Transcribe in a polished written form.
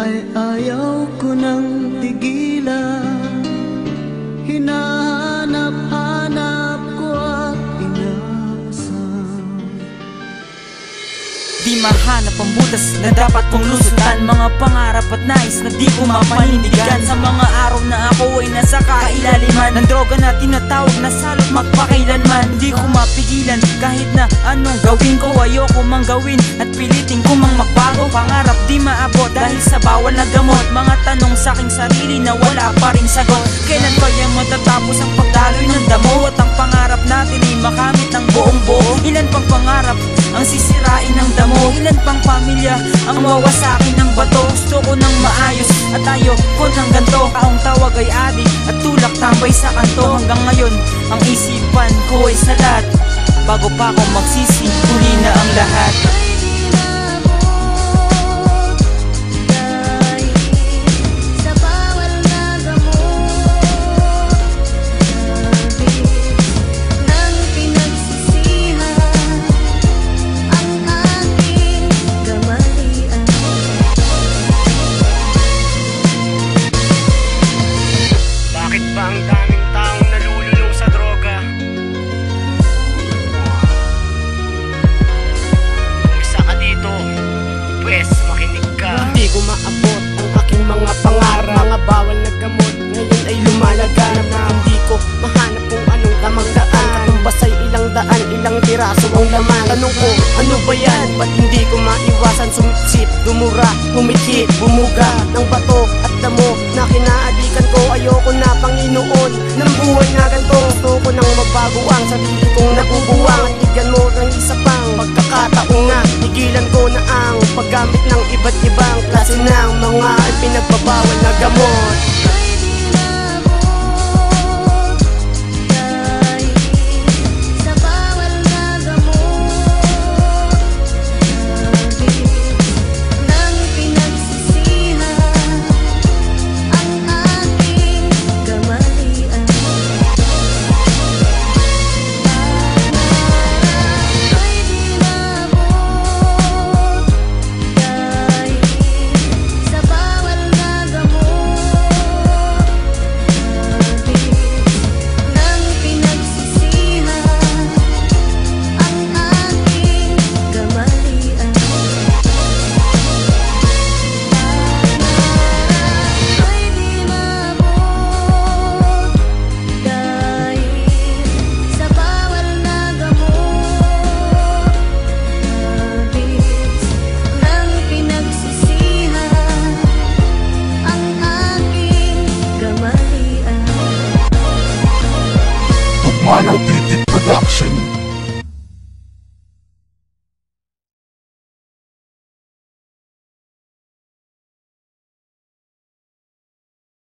ay ayaw ko nang tigilan. Hinahanap-hanap ko at inaasam. Di mahanap ang butas na dapat kong lusutan. Mga pangarap at nais na di ko mapanindigan. Sa mga araw na ako ay nasa kailaliman ng droga na tinatawag na salot magpakailanman. Di ko mapigilan kahit na anong gawin ko. Ayoko mang gawin at pilitin ko mang magbago. Pangarap di maabot dahil sa bawal na gamot. Mga tanong sa aking sarili na wala pa ring sagot. Kailan kaya matatapos ang pagdaloy ng damo? At ang pangarap natin ay makamit ng buong buo. Ilan pang pangarap ang sisirain ng damo? Ilan pang pamilya ang mawasakin ng bato? Gusto ko ng maayos at tayo ko ng ganto. Taong tawag ay adik at tulak tambay sa kanto. Hanggang ngayon ang isipan ko ay salat. Bago pa ako magsisi, huli na ang lahat. Ang daming taong nalululong sa droga. Kung isa ka dito, pwes makinig ka. Hindi ko maabot ang aking mga pangarap. Mga bawal na gamot, ngayon ay lumalaganap na hindi ko mahanap kung anong tamang daan. Katumbas ay ilang daan, ilang piraso ang laman. Tanong ko, ano ba yan? Ba't hindi ko maiwasan sumipsip, dumura, humikit, bumuga ng bato at damo na kinaadikan ko. Ayoko na Panginoon ng buhay na ganito. Gusto ko nang mabago ang sarili kong nabubuwang. At bigyan mo ng isa pang pagkakataon na tigilan ko na ang paggamit ng iba't ibang klase ng mga ipinagbabawal na gamot.